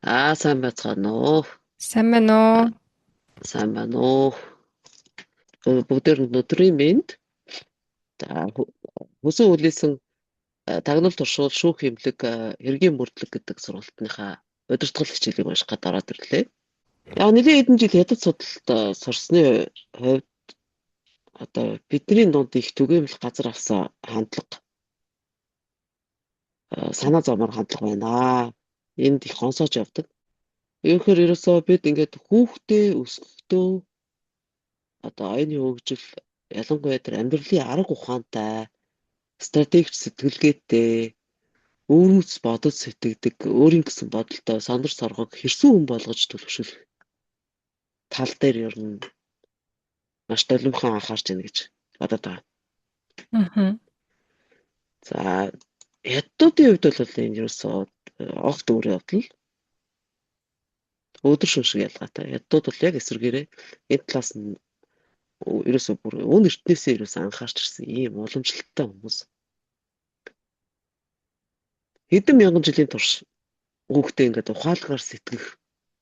Сайн байцгаана уу? Сайн байна уу? Сайн байна уу? Бүгдээр нь өдрийн мэнд. За хүсэн үлээсэн тагнуул туршуул шүүх хэмлэг хэргийн мөрдлөг гэдэг сургалтынхаа удирдгал хичээлийг унших гээд ороод ирлээ. Яг нэлийн хэдэн жил хятад судалт сурсны хувьд одоо бидний дунд их түгээмэл газар авсан хандлага санаа зовмоор хандлага байна. Энд их гонсооч явдаг. Өөрөөр ерөөсөө бид ингээд хүүхдээ өсгөхдөө одоо оюуны хөгжил ялангуяа тэр амьдралын арга ухаантай стратегч сэтгэлгээтэй өөрөөс бодож сэтгэдэг өөрийн гэсэн бодолтой сандар соргог хэрсэн хүн болгож төлөвшөх тал дээр ер нь маш толимхон анхаарч байна гэж бодоод байгаа. Аа. За ядуудын хувьд бол энэ ерөөсөө огт өөрийн бодол өдөр шөнөшиг ялгаатай. Ядууд бол яг эсвэргээрээ энэ талаас нь ерөөсөө бүр өн эртнээсээ ерөөсөө анхаарч ирсэн ийм уламжлалтай хүмүүс. Хэдэн мянган жилийн турш хүүхдээ ингээд ухаалгаар сэтгэх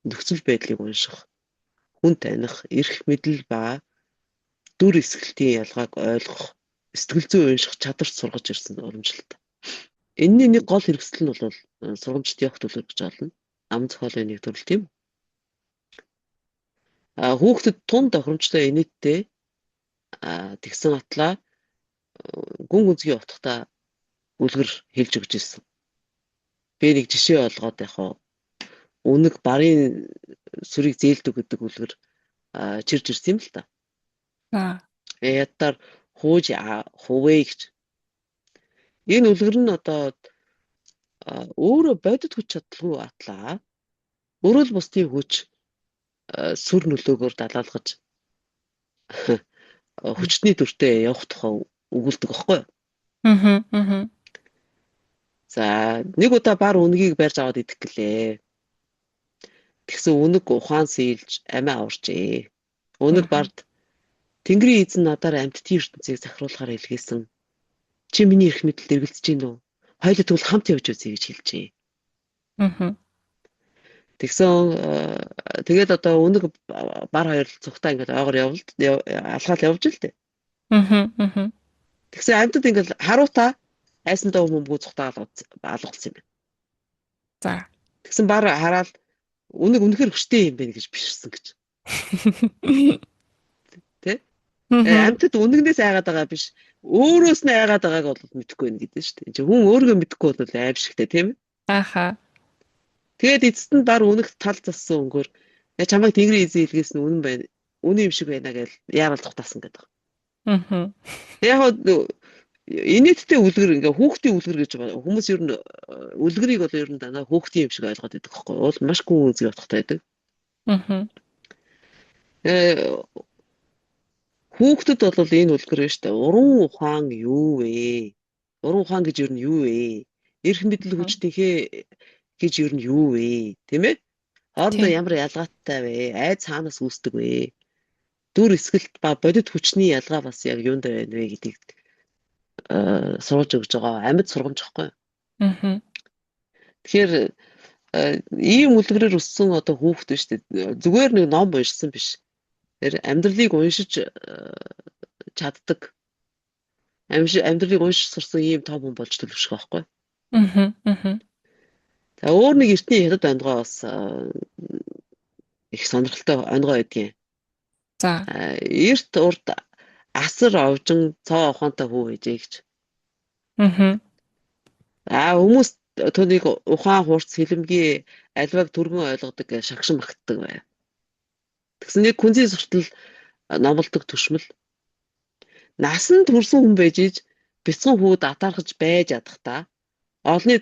нөхцөл байдлыг унших, хүн таних, эрх мэдэл ба дүр эсгэлтийн ялгааг ойлгох, сэтгэл зүй унших чадварт сургаж ирсэн уламжлалт. Энэний нэг гол хэрэгсэл нь бол сургамжт явах төлөв гэж болно. Ам зохиолын нэг төрөл тийм. Хүүхдэд тун тохиромжтой инээдтэй тэгсэн атлаа гүн гүнзгий утгатай үлгэр хэлж өгч ирсэн. Би нэг жишээ олгоод үнэг барын сүрийг зээлдэг гэдэг үлгэр чирж ирсэн юм л та. Ятаар хууж хувээ гэж. Энэ үлгэр нь одоо өөрөө бодит хүч чадалгүй атлаа. Өрөөл бусдын хүч сүр нөлөөгөөр далаалгаж хүчний дүртэй явах тухай өгүүлдэг аахгүй юу? Аа. За нэг удаа бар үнгийг барьж аваад идэх гэлээ. Тэгсэн үнэг ухаан сийлж амиа аварчээ. Үнэг бард Тэнгэрийн эзэн надаар амьтдын ертөнцийг захируулахаар илгээсэн. Чи миний эрх мэдэлд эргэлзэж гин үү? Хоёулаа тэгвэл хамт явж үзье гэж хэлжээ. Аа. Тэгсэн тэгээд одоо үнэг бар хоёр цухтаа ингээд ойгоор алхаал явж л дээ. Аа. Тэгсэн амьтад ингээд харуутаа айсандаа хүмүүмгүй цухтаа алгуулсан юм байна. За. Тэгсэн бар хараад үнэг үнэхээр хүчтэй юм байна гэж биширсэн гэж. Тэ? Амьтад үнэгнээс айгаад байгаа биш. Өөрөөс нь айгаад байгааг бол мэдэхгүй байна гэдэг шүү дээ. Хүн өөргөө мэдэхгүй бол аимшигтэй тийм ээ. Ааха. Тэгээд эцэст нь бар үнэгт тал зассан өнгөөр чамайг Тэнгэрийн эзэн илгээсэн нь үнэн байна. Үнэн юм шиг байна гэж яавал тухтаасан гэдэг. Аа. Яг инээдтэй үлгэр ингээ хүүхдийн үлгэр гэж хүмүүс ер нь үлгэрийг бол ер нь дандаа хүүхдийн юм шиг ойлгоод байдаг байхгүй юу? Уул маш гүн үзэг утгатай байдаг. Аа. Хүүхдэд бол энэ үлгэр нь шүү дээ. Уран ухаан юу вэ? Уран ухаан гэж ер нь юу вэ? Эрх мэдэл хүчтэйхээ гэж ер нь юу вэ? Тийм ээ? Хоорондоо ямар ялгаатай вэ? Айд цаанаас үүсдэг вэ? Дүр эсгэлт ба бодит хүчний ялгаа бас яг юунд байна вэ гэдгийг сурж өгж байгаа амьд сургамж байхгүй юу? Аа. Тэгэхээр ийм үлгэрээр өссөн одоо хүүхд биш үү? Зүгээр нэг ном уншсан биш. Тэр амьдралыг уншиж чаддаг. Амьдралыг уншиж сурсан ийм том хүн болж төлөвшөх байхгүй юу? Аа. За өөр нэг эртний хятад онгой бас их сонирхолтой онгой байдгийн. За. Эрт урд асар овжин цоо ухаантай хүү ээжээ гэж. Аа. Хүмүүс түүнийг ухаан хурц хилэмгийн альваг түргэн ойлгодог гэж шагшин магтдаг байв. Тэгсэн нэг күнзийн суртал номлодог төшмөл насан турсан хүн байж иж бяцхан хүүд атаархаж байж ядахта олны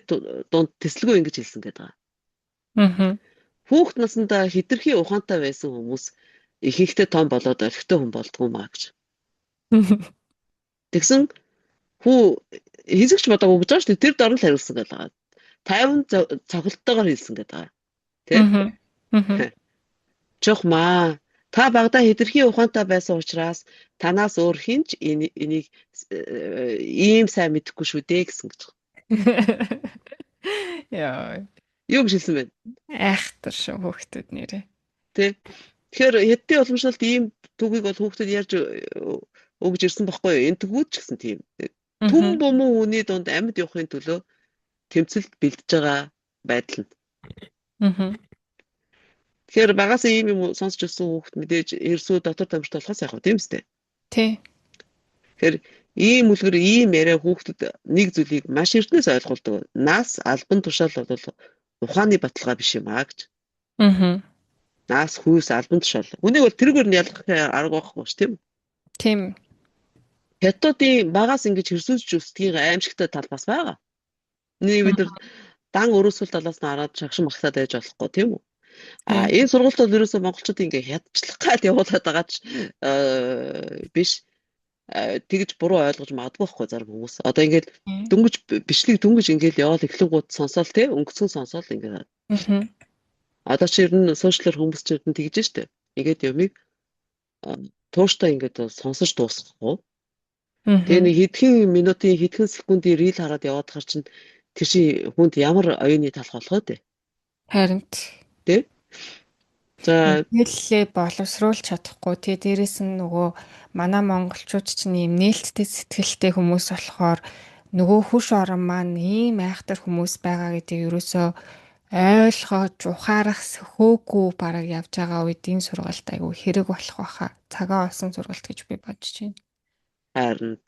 дунд тэслэгөө ингэж хэлсэн гэдэг. Аа. Хүүхэд насндаа хитрхи ухаантай байсан хүмүүс ихэнхдээ том болоод орхитой хүн болдгоо маа гэж. Тэгсэн хүү хэзэгч бодоагүй гэж байгаа шүү дээ. Тэр дор нь л хариулсан гэдэг. 50 цогцолтойгоор хэлсэн гэдэг. Тэ? Аа. Чухмаа. Та багада хитрхи ухаантай байсан учраас танаас өөр хинч энийг ийм сайн мэдэхгүй шүү дээ гэсэн гэж. Яа. Юу гэж хэлсэн бэ? Айхтар шүү хүүхдүүд нэрээ. Тэ. Тэгэхээр хэдтэй уламжлалт ийм түүхийг бол хүүхдэд ярьж өгж ирсэн байхгүй юу? Энэ тгүүд ч гэсэн тийм. Түн Аа. бумуу хүний дунд амьд явахын төлөө тэмцэлд бэлдэж байгаа байдал нь. Аа. Тэгэхээр багасаа ийм юм сонсч өссөн хүүхд мэдээж ерсөө дотор тамирт болохоос яах вэ, тийм үстэй. Тий. Тэгэхээр ийм үлгэр ийм яриа хүүхдэд нэг зүйлийг маш эртнээс ойлгуулдаг. Нас албан тушаал бол ухааны баталгаа биш юм аа гэж. Аа. Нас хүйс албан тушаал. Үнийг бол тэргээр нь ялгах арга байхгүй ш, тийм үү? Тийм. Хятадын багаас ингэж хэрсүүлж өсдгийн аимшигтай тал бас байгаа. Нэг бид нар дан өрөөсгөл талаас нь хараад шагшин магтаад байж болохгүй, тийм үү? Энэ сургуульд бол ерөөсөө монголчууд ингээ хядчлах гад явуулаад байгаа ч биш. Тэгж буруу ойлгож магадгүй байхгүй зарим хүмүүс. Одоо ингээд дөнгөж бичлэг дөнгөж ингээд яваад эхлэнгууд сонсоол те өнгөцгөн сонсоол ингээд. Одоо чи ер нь сошиалэр хүмүүс ч ер нь тэгж штэ. Ингээд юмыг тууштай ингээд сонсож дуусгахгүй. Тэгээ нэг хэдхэн минутын хэдхэн секундын рил хараад яваад хар чинь тэр чи хүнд ямар оюуны талх болгоо дээ. Харин Тэ? За хэллээ боловсруулж чадахгүй. Тэгээ дээрэс нь нөгөө манай монголчууд чинь ийм нээлттэй сэтгэлтэй хүмүүс болохоор нөгөө хүш орон маань ийм айхтар хүмүүс байгаа гэдгийг ерөөсөө ойлгож ухаарах хөөгүй бараг явж байгаа үед энэ сургалт айгүй хэрэг болох байхаа. Цагаа олсон сургалт гэж би бодож байна. харин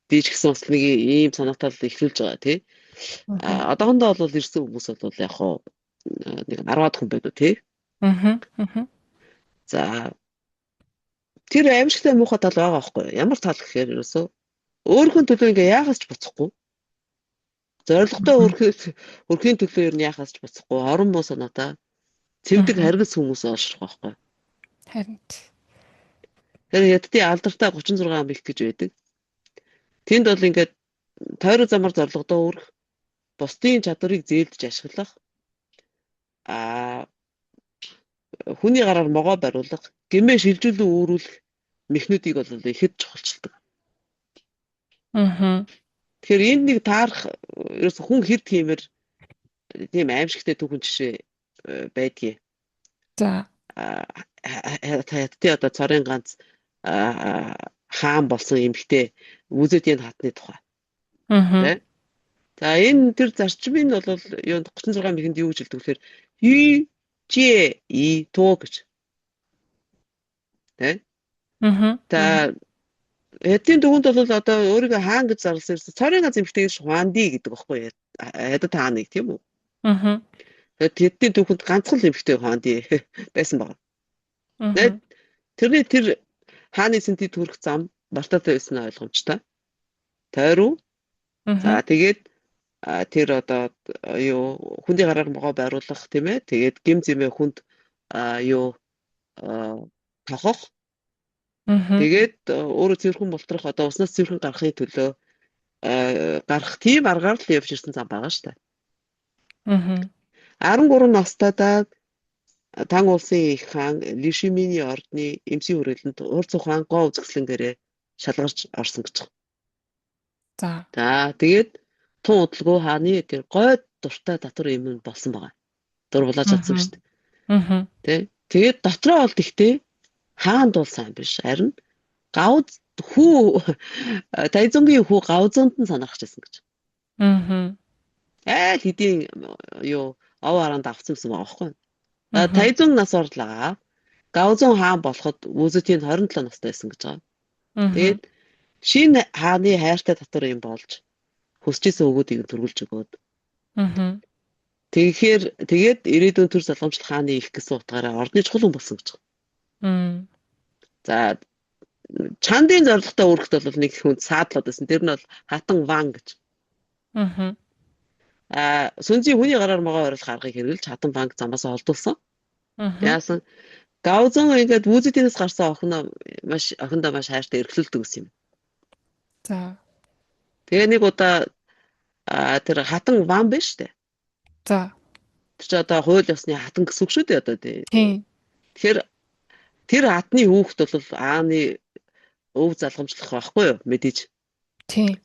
би ч гэсэн бас нэг ийм санаатай эхлүүлж байгаа тий. Одоохондоо бол ирсэн хүмүүс бол яг хоо нэг 10-аад хүн байдаг тий. За тэр аимшигтай муухай тал байгаа байхгүй юу? Ямар тал гэхээр ерөөсөө өөрхөн төлөө ингээ яахаас ч буцахгүй. Зоригтой өрхийн төлөө ер нь яахаас ч буцахгүй. Орон муу санаатай цэвдэг харгас хүмүүс олшрох байхгүй. Харин Тэр ядтын алдартай 36 ам их гэж байдаг. Тэнд бол ингээд тойрог замаар зорлогодоо өрөх, бусдын чадварыг зээлдэж ашиглах, хүний гараар могоо бариулах, гэмээ шилжүүлэн өөрүүлэх мехнүүдийг бол ихэд чухалчилдаг. Тэгэхээр энд нэг таарах ерөөс хүн хэд тиймэр тийм аимшигтай түүхэн жишээ байдгийг. За. Хятадын одоо цорын ганц хаан болсон эмэгтэй Үзэдийн хатны тухай. За энэ тэр зарчмын бол юу 36 мэхэнд юу гэж хэлдэг вэхээр үй чи и тоо гэж. Тэ? За эдийн дүгүнд бол одоо өөрийгөө хаан гэж зарласан ерөөс цорын ганц эмэгтэйг Хуанди гэдэг байхгүй Хятад хааныг тийм үү? Тэгээд эдийн дүгүнд ганцхан л эмэгтэй Хуанди байсан баг. Тэрний тэр хааны сэнтий төрөх зам бартаатай байсан ойлгомжтой. Тойруу. За тэгээд тэр одоо юу хүндий гараар могоо байруулах тийм ээ. Тэгээд гим зэмээ хүнд юу тохох. Тэгээд өөрөө цэвэрхэн болтрох одоо уснаас цэвэрхэн гарахын төлөө гарах тийм аргаар л явж ирсэн зам байгаа шүү дээ. 13 настайдаа Тан улсын их хаан Лишиминий ордны эмсийн хүрээлэнд урт ухаан гоо үзэсгэлэнгээрээ шалгарч орсон гэж байна. За тэгээд тун удалгүй хааны тэр гой дуртай татвар юм болсон байгаа. Дургуулж чадсан шүү дээ. Тэгээд дотроо бол тэгтээ хаан дул сайн биш. Харин гав хүү Тайзунгийн хүү гавзонд нь санаарч байсан гэж. Айл хэдийн юу ов хараанд авсан гэсэн байгаа байхгүй юу? Тайзун нас орлоо. Гаозон хаан болоход Үзэдийн 27 настай байсан гэж байгаа. Тэгээд шинэ хааны хайртай татвар юм болж хүсчихсэн өгөөдийг төрүүлж өгөөд. Тэгээд ирээдүйн төр залгамжлах хааны их гэсэн утгаараа ордны чухал хүн болсон гэж байгаа. За чандын зорилготой өргөхд бол нэг хүнд саадлаад байсан. Тэр нь бол хатан ван гэж. Сүнзийн хүний гараар могоо оруулах аргыг хэрэглэж хатан банк замаасаа холдуулсан. Яасан Гаозон ингээд Үзэдийнээс гарсан охиндоо маш хайртай эрхлүүлдэг гэсэн юм. За. Тэгээ нэг удаа тэр хатан ван биш үү? За. Тэр чи одоо хууль ёсны хатан гэсэн үг шүү дээ одоо тий. Тэгэхээр тэр хатны хүүхэд бол ааны өв залгамжлах байхгүй юу мэдээж. Тий.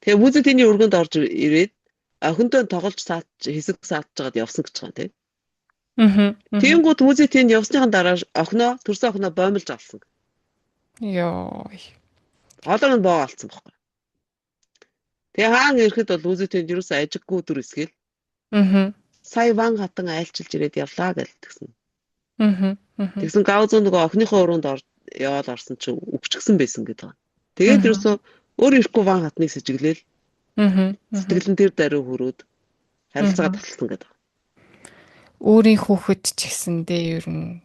Тэгээ Үзэдийн өргөнд орж ирээд охиндоо тоглож хэсэг саатж жагаад явсан гэж байгаа тийм. Мгм. Тиймгүүд Музей тэнд явсныхан дараа төрсөн охиноо боомлж авсан. Йоо. Хоолойг нь боо алдсан байхгүй. Тэгээ хаан ирэхэд бол Музей тэнд юусэн ажиггүй өдөр эсгээл Мгм. сая ван хатан айлчилж ирээд явлаа гэлтгсэн. Мгм. Мгм. Тэгсэн Гаузуу нөгөө охиныхоо өрөөнд яваад орсон чинь өвчгсөн байсан гэдэг байгаа. Тэгээд Мгм. юусэн өөр ирэхгүй ван хатныг сэжиглээл Мгм. Мгм. сэтгэлэн тэр даруй хөрөөд харилцаагаа Мгм. таталсан гэдэг. Өөрийн хүүхэд ч гэсэндээ ер нь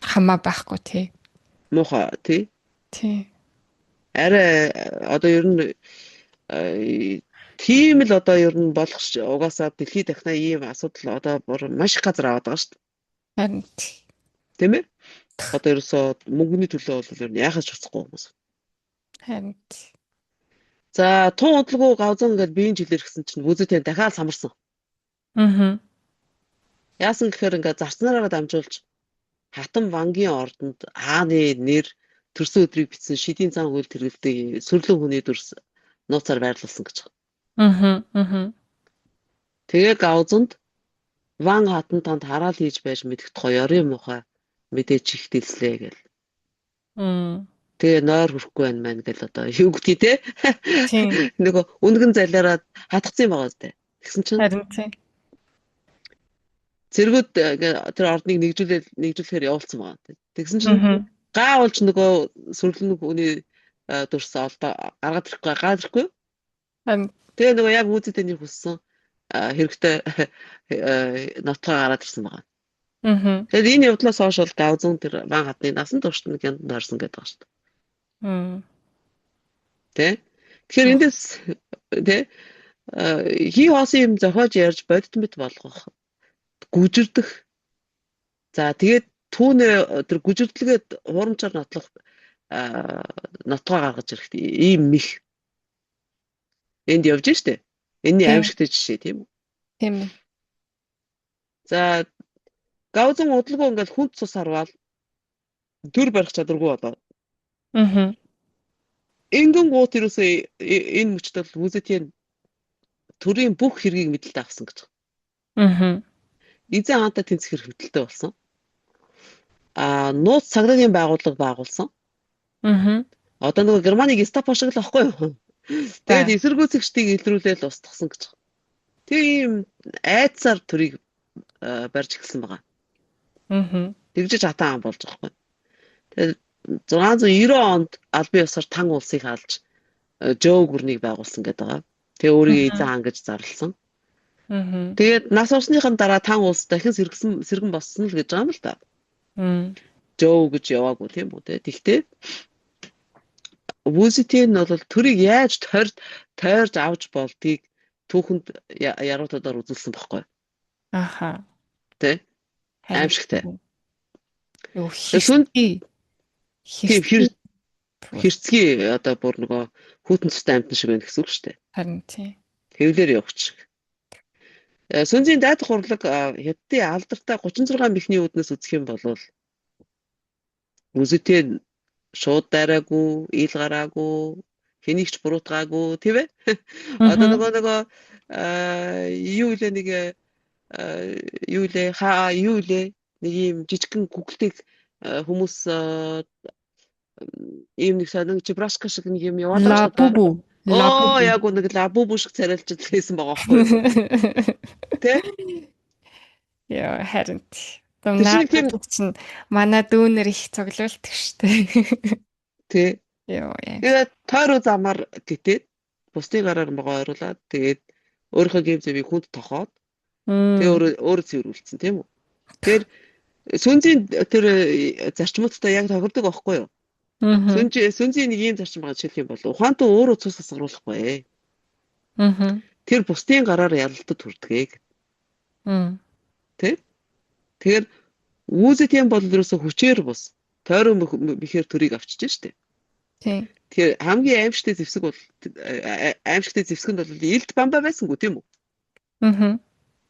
хамаа байхгүй тий. Муухай тий. Тий. Арай одоо ер нь тийм л одоо ер нь болох угаасаа дэлхийд дахна ийм асуудал одоо маш их газар аваад байгаа шүү дээ. Харин Тийм ээ? Одоо ерөөсөө мөнгөний төлөө бол ер нь яахаж чадахгүй хүмүүс. харин За тун удалгүй Гаузан ингээд биеийн жилээр гисэн чинь Музейтэй дахиад самарсан. Мгм. Яасан гэхээр ингээд зарцнараа дамжуулж хатан вангийн ордонд хааны нэр төрсөн өдрийг бичсэн шидийн зан үйл тэргэлдэг сүрлэн хүний дүрс нууцаар байрлуулсан гэж. Мгм. Мгм. Тэгээ Гаузанд ван хатан танд хараал хийж байж мэдгэт хоёрын мухай мэдээж их дэлслээ гэл. Мм. Тэгээ нойр хүрхгүй байна мэн гэл одоо юу гэдгийг те Тийм. нөгөө үнгэн залиараад хатгсан юм байгаа зү. Тэгсэн чинь Харин тий. цэргүүд тэр ордныг нэгжүүлэхээр явуулсан байгаа. Тэгсэн чинь Мгм. гаавалж нөгөө сүрлэн хүний дүрс гаргаад ирэхгүй. Харин Тэгээ нөгөө яг Музей тэний хүссэн хэрэгтэй нотгоо гараад ирсэн байгаа. мгм. Тэгэхээр энэ явдлаас хойш бол Гаузун тэр ван хатны насан туршид нэг янд орсон гэдэг байгаа шүү дээ. Мм. Тэ? Тэгэхээр эндээс тэ хий хоосон юм зохиож ярьж бодит мэт болгох, гүжирдэх. За тэгээд түүнээ тэр гүжирдлэгээд хуурамчаар нотлох нотгоо гаргаж ирэхэд ийм мих энд явж штэ. Энэний Тийм. аимшигтэй жишээ тийм үү? Тийм ээ. За Гаузун удалгүй ингээд хүнд цус харвал төр барих чадваргүй болоо. Мгм. Энгэн гут ерөөсөө энэ мөчтөл Музейтэй төрийн бүх хэргийг мэдлэлд авсан гэж. Мгм. Эзэн хаантай тэнцэх хэрэгтэй болсон. Нууц цагдаагийн байгууллага байгуулсан. Мгм. Одоо нөгөө Германы гестапо шиг л аахгүй юу? За. Тэгээд эсэргүүцэгчдийг илрүүлээл устгасан гэж. Тэр ийм айдсаар төрийг барьж эхэлсэн байгаа. Мгм. Тэгжиж хатан ам болж байгаа байхгүй. Тэгээд 690 онд албан ёсоор тан улсыг алж Жөө гүрнийг байгуулсан гэдэг байгаа. Тэгээ өөрийгөө эзэн хаан гэж зарласан. Мгм. Тэгээд нас усныхан дараа тан улс дахин сэргэн болсон л гэж байгаа юм л та. Мм. Жөө гэж яваагүй тийм үү те. Тэгтээ Музейтэй нь бол төрийг яаж тойрж авч болдгийг түүхэнд яруудаар үзүүлсэн байхгүй. Аха. Тэ? Харин Аимшигтай. юу Сүн хэрцгий тийм хэрцгий хэрцгий одоо бүр нөгөө хүүтэн цустай амтан шиг байна гэсэн үг шүү дээ. харин тий. Хэвлэр явах шиг. Сүнзийн дайдах урлаг хятадын алдартай 36 мехний үүднээс үзэх юм бол Музейтэй шууд дайраагүй, ил гараагүй, хэнийг ч буруутгаагүй, тийм ээ? Одоо Мгм. нөгөө юу илээ нэг юу илээ юу илээ нэг юм жижигхэн гүгэлтийг хүмүүс ийм нэг сонин жибрашка шиг нэг юм яваалаа шүү да. Лабубу. Оо Лабубу. яг нэг лабубу шиг царайлж лээсэн байгаа байхгүй юу? Тэ? Яа харин тийм Тэр чинь тийм наадууд чинь манай дүүнер их цоглуулдаг штэ. тий. Яа яа. Тэгээд тойроо замаар гитээд бусдын гараар могоо ойруулаад тэгээд өөрийнхөө гейм зэвийг хүнд тохоод Мм. тэгээ өөрөө цэвэрлсэн тийм үү? Тэгэхээр сүнзийн тэр зарчмуудтай яг тохирдог байхгүй юу? Мгм. Сүнзийн нэг ийм зарчим байгаа жишээлх юм бол ухаантан өөрөө цус асгаруулахгүй. Мгм. Тэр бусдын гараар ялалтад хүрдэгэ. Мм. Тэ? Тэгэхээр Музейтэй бол ерөөсө хүчээр бус тойроо мэхээр төрийг авчиж штэ. Тий. Тэгэхээр хамгийн аимшигтай зэвсэг бол аимшигтай зэвсэг нь бол илт бамбаа байсангүй тийм үү? Мгм.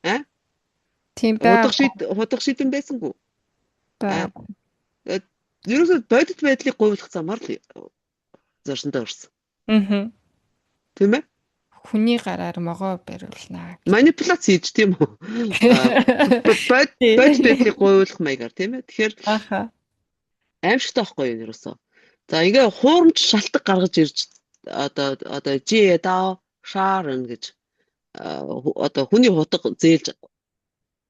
А? Тийм байг. Худах шидэн байсангүй. А Байг. ерөөсө бодит байдлыг говьлох замаар л зорсондоо өрсөн. Мгм. Тийм ээ? хүний гараар могоо бариулнаа. Манипуляц хийж тийм үү? Бод байдлыг гуйлах маягаар тийм ээ. Тэгэхээр Аха. аимшигтай байхгүй юу нэрөөсөө. За ингээ хуурамч шалтгаан гаргаж ирж одоо жи даа шаарн гэж одоо хүний хутга зээлж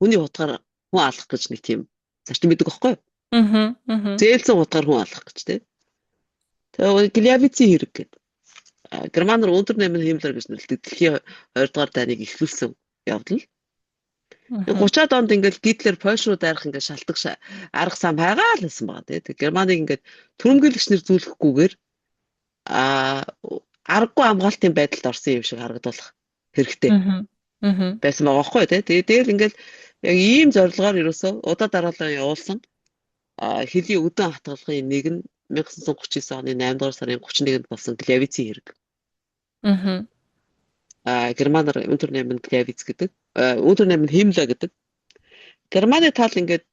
хүний хутгаар хүн алах гэж нэг тийм зарчим байдаг байхгүй юу? Аа. Зээлсэн хутгаар хүн алах гэж тийм. Тэгээ Глявицийн хэрэг гэдэг. Германаар өндөр нэмийн хэмлэр гэж нэрлэдэг. Дэлхийн 2 дугаар дайныг эхлүүлсэн явдал. 30-аад онд ингээд Гитлер Польш руу дайрах ингээд шалтгаан арга сан байгаа л байсан байгаа тийм. Германыг ингээд түрэмгийлэгчнэр зүйлэхгүйгээр аргагүй хамгаалтын байдалд орсон юм шиг харагдуулах хэрэгтэй байсан байгаа байхгүй тийм. Тэгээ дээр ингээд яг ийм зорилгоор ерөөсөө удаа дараалал явуулсан хэлийн өдөн хатгалгын нэг нь 1939 оны 8 дугаар сарын 31-нд болсон Глявицийн хэрэг. Германаар өндөр наймын Глявиц гэдэг. Өндөр наймын Химмлер гэдэг. Германы тал ингээд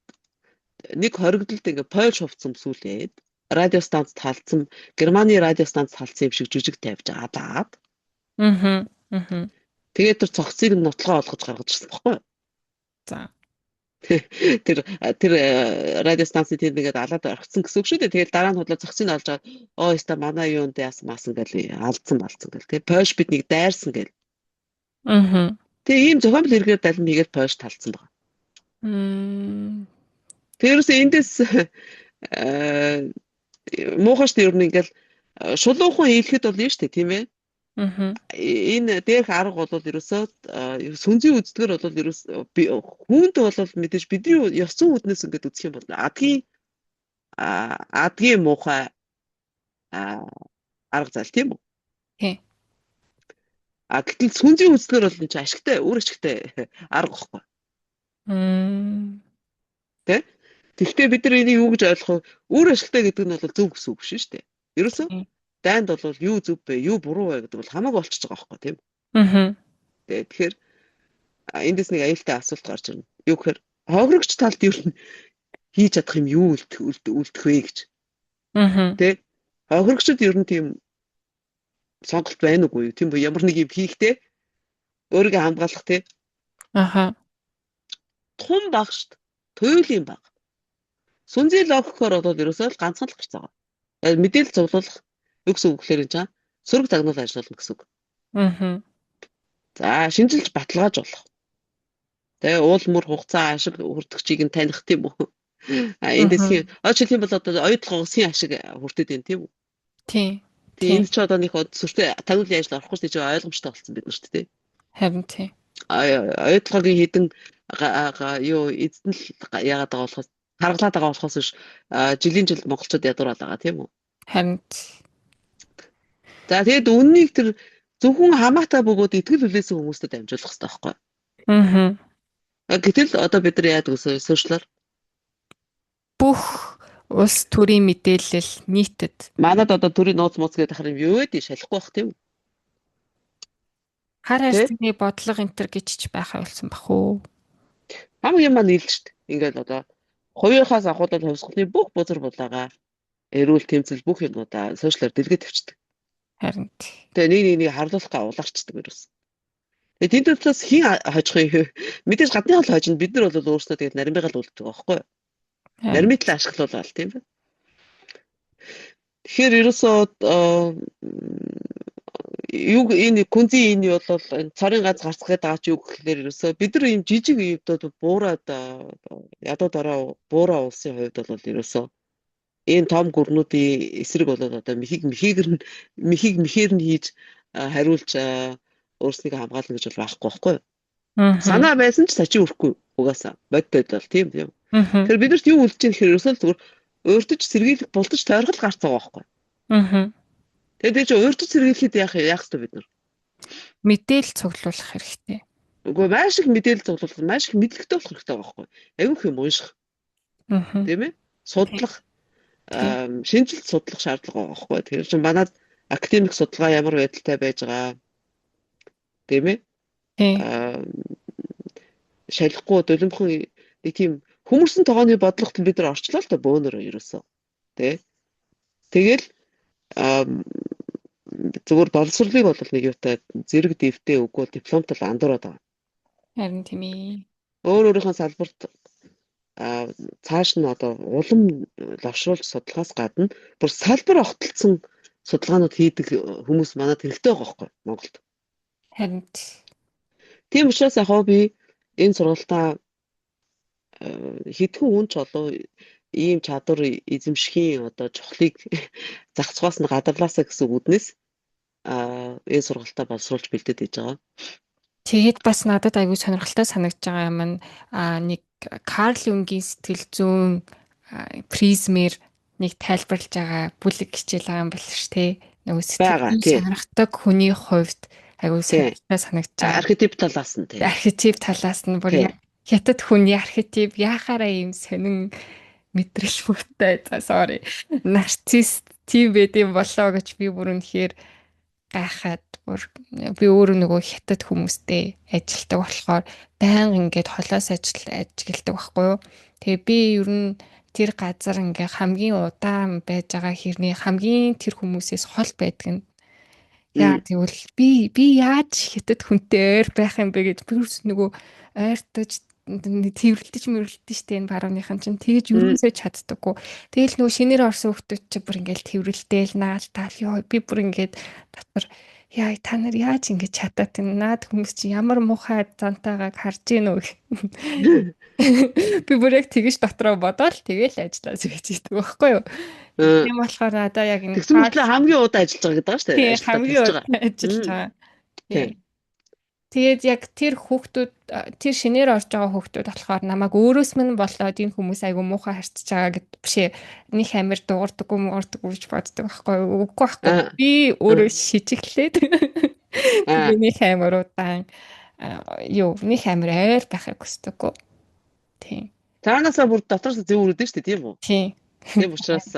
нэг хоригдлолд ингээд Польш хувцсан сүлээд радиостанцд халдсан Германы радиостанцд халдсан юм шиг жүжиг тавьж агаад. Тэгээд тэр цогцыг нь нотлогоо олгож гаргаж ирсэн баггүй. За. Тэр радиостанцны тэр нэгэд алаад орхисон гэсэн үг шүү дээ. Тэгээд дараа нь худлаа цогцыг олж аваад яста манай юунд яасан маасан гэл алдсан гэл. Тэгээд Польш биднийг дайрсан гэл. Тэгээ ийм зохиомжтой хэрэгээр далин хийгээд Польш талцсан байгаа. Тэрээс эндээс муухайш тэр юм ингээл шулуухан хийлэхэд бол нь шүү дээ, тийм ээ. Энэ дээрх арга бол ерөөсөө сүнзийн үздэгэр бол ерөөс хүнд бол мэдээж бидний ёс зүйн үднээс ингээд үзэх юм бол адгийн муухай арга зал тийм үү? Тийм. Гэтэл сүнзийн үздэгэр бол энэ ашигтай, үр ашигтай арга واخхой. Тэ? Тэгвэл бид нар энийг юу гэж ойлгох вэ? Үр ашигтай гэдэг нь бол зөв гэсэн үг биш шүү дээ. Ерөөсөө дайнд бол юу зөв бэ, юу буруу вэ гэдэг бол хамаагүй болчихж байгаа байхгүй тийм. Тэгэхээр эндээс нэг аюултай асуулт гарч ирнэ. Юу гэхээр хохирогч талд юу хийж чадах юм юу үлдэх вэ гэж. Тэ? Хохирогчд ер нь тийм сонголт байна уугүй юу? Тийм үү? Ямар нэг юм хийхдээ өөрийгөө хамгаалах тий. Тун баг шүү дээ. Туйлын баг. Сүнзийн логикоор бол ерөөсөө л ганцхан л гарч байгаа. Мэдээлэл цуглуулах юу гэсэн үг гэхээр энэ сөрөг загнуул ажиллана гэсэн үг. За шинжилж баталгааж болох. Тэгээ уул мөр хугацаа ашиг хүртэгчийг нь таних тийм үү? Эндээс тийм бол одоо оюутлогын ашиг хүртээд байна тийм үү? Тийм. Тийм ч одоо нэг сүртэй тагнуулын ажил орохгүй ч тийм ойлгомжтой болсон бид нар шүү дээ. Харин тийм. Оюутлогын хідэн юу эзэн л яагаад байгаа болохоос харгалаад байгаа болохоос биш жилийн жил монголчууд ядуураад байгаа тийм үү? Харин. За тэгээд үннийг тэр зөвхөн хамаатай бөгөөд итгэл хүлээсэн хүмүүстэд амжуулах хэрэгтэй байхгүй. Гэтэл одоо бид нар яадаг вэ? Сошиалар бүх улс төрийн мэдээлэл нийтэд. Манад одоо төрийн нууц мууц гэдэг харин юу вэ? Шалахгүй бах тийм үү? Хар хайрцагны бодлого энтер гэж ч байхаа болсон бах уу? Хамаг юм маань нийлж штт. Ингээл одоо хувийнхаас ахуулаад хувьсгалны бүх бузар булаагаа эрүүл тэмцэл бүх юмудаа сошиалар дэлгэж тавьчихдаг. Харин. Тэгээ нэг харлуулахгаа улаарчдаг ерөөс. Тэгээд тэнд учраас хин хожих юм. Мэдээж гадны хол хожино бид нар бол өөрсдөө тэгээд наримбайгаал үлддэг байгаа байхгүй юу? Наримтлаа ашиглуулаад тийм бэ. Тэгэхээр ерөөсөө юу энэ күнзийн энэ бол энэ цорын ганц гарцгаад байгаа ч юу гэхээр ерөөсөө бид нар ийм жижиг үедээ буураад ядуу дараа буураа улсын хувьд бол ерөөсөө энэ том гүрнүүдийн эсрэг болоод одоо мэхийг мэхээр нь хийж хариулж өөрснийг хамгаална гэж бол байхгүй байхгүй юу? Санаа байсан ч сачи өрөхгүй угаасаа бодтой бол тийм. Тэгэхээр бидэрт юу үлдэж байгаа гэхээр ерөөсөө зүгээр өөртөж сэргийлэх бултаж тойрхол гарц байгаа байхгүй юу? Тэгээд чи өөртөж сэргийлэхэд яах вэ бид нар? Мэдээлэл цуглуулах хэрэгтэй. Үгүй маш их мэдээлэл цуглуулах, маш их мэдлэгтэй болох хэрэгтэй байгаа байхгүй юу? Аюух юм унших. Тийм ээ? Судлах шинжилт судлах шаардлага байгаа байхгүй. Тэгэхээр чинь манад академик судалгаа ямар байдалтай байж байгаа тийм ээ? Шалихгүй долимхон нэг тийм хүмүүсийн тогооны бодлогот бид нар орчлоо л та бөөнөр ерөөсөө. Тэ? Тэгэл зүгээр боловсролыг бол нэг юутай зэрэг дэвтэй үгүй дипломтой л андуураад байгаа. Харин тийм ээ. Өөрийнхөө салбарт цааш нь одоо улам лавшруулж судалгаас гадна бүр салбар огтлцсон судалгаанууд хийдэг хүмүүс манад хэрэгтэй байгаа байхгүй Монголд. Харин Тийм учраас яг хоо би энэ сургалтаа хэдхэн хүн ч олоо ийм чадвар эзэмшихийн одоо чухлыг зах зугаас нь гадарлаасаа гэсэн үднэс энэ сургалтаа боловсруулж бэлдээд иж байгаа. тэгээд бас надад аягүй сонирхолтой санагдж байгаа юм нь нэг Карл Юнгийн сэтгэл зүйн призмээр нэг тайлбарлаж байгаа бүлэг хичээл байгаа юм байна ш тий. Нөгөө сэтгэл Байгаа, зүйн тий. сонирхдаг хүний хувьд аягүй сонирхолтой санагдж байгаа. Архетип талаас нь тий. Архетип талаас нь бүр хятад хүний архетип яхаараа ийм сонин мэдрэл мөртэй. За sorry. Нарцист тийм байдэм болоо гэж би бүр үнэхээр гайхаад бүр би өөрөө нөгөө хятад хүмүүстэй ажилтдаг болохоор байнга ингээд холоос ажилладаг байхгүй юу. Тэгээ би ер нь тэр газар ингээ хамгийн удаан байж байгаа хэрний хамгийн тэр хүмүүсээс хол байдаг нь. Яа тэгвэл би яаж хятад хүнтэй ойр байх юм бэ гэж би нөгөө ойртож тэрвэрлдэж штэ энэ барууныхан чинь тэгж юусоо чаддаггүй. Тэгэл нөгөө шинээр орсон хүмүүс чи бүр ингээл тэрвэрлдээл наалтаал ёо би бүр ингээд дотор яа та нар яаж ингэж чадаад энэ наад хүмүүс чи ямар муухай зантайгааг харж гин үү. Би бүр яг тэгэж дотроо бодоод тэгэл ажиллаж байгаа байхгүй юу. Тийм болохоор надаа яг энэ хамгийн удаа ажиллаж байгаа гэдэг шүү дээ. Хамгийн удаа ажиллаж байгаа. Тэгээд яг тэр хүүхдүүд тэр шинээр орж байгаа хүүхдүүд болохоор намайг өөрөөс минь болоод энэ хүмүүс айгу муухай харьцаж байгаа гэд бишээ них амир дуурдаггүй гэж боддог байхгүй юу. Үгүй байхгүй. Би өөрөө шижиглээд нэг амир удаан нэг амир ойр байхыг хүсдэггүй. Тийм. Таанасаа бүр дотроос зөв үрдэн шүү дээ тийм үү? Тийм. Тийм учраас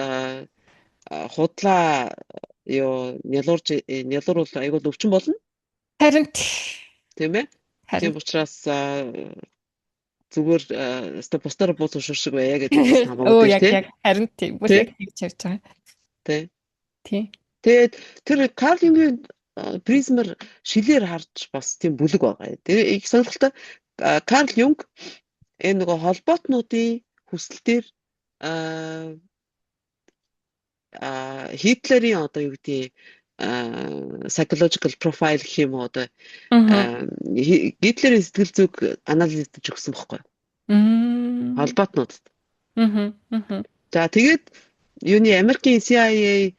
худлаа нялуур бол айгу өвчин болно. Харин тийм ээ. Тийм учраас зүгээр бусдаар бууц ушир шиг байя гэдэг хамаагүй тийм. Яг харин тийм. Бүр яг тэгж ярьж байгаа. Тийм. Тэгээд тэр Карл Юнгийн призмер шилээр харж бас тийм бүлэг байгаа. Тэгээ их сонирхолтой Карл Юнг энэ нөгөө холбоотнуудын хүсэлтээр Хитлерийн одоо юу гэдэг psychological profile гэх юм уу одоо Гитлерийн сэтгэл зүйг анализдэж өгсөн байхгүй юу? Холбоотнуудад. За тэгээд юуны Америкийн CIA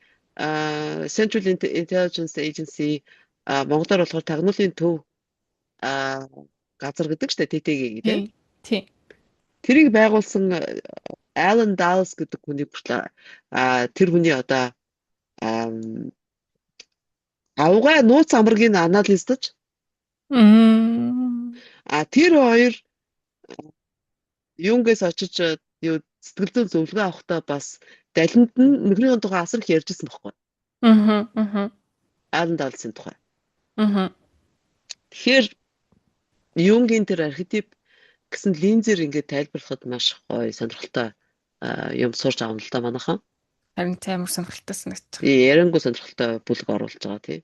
Central Intelligence Agency Монголоор болохоор тагнуулын төв газар гэдэг чинь ТТГ гэдэг. Тийм. Тэрийг байгуулсан Alan Dulles гэдэг хүний хүртэл тэр хүний одоо авгаа нууц амрыг анализдаж тэр хоёр юунгээс очиж сэтгэл зүйн зөвлөгөө авахдаа бас далинд нь нөхрийн тухай асар их ярьжсэн байхгүй. Alan Dulles-ийн тухай. Тэгэхээр Юнгийн тэр архетип гэсэн линзээр ингээд тайлбарлахад маш гоё сонирхолтой юм сурч авна л да манайхан. Харин амар сонирхолтой санагдчих. Ярангуй сонирхолтой бүлэг оруулж байгаа тий.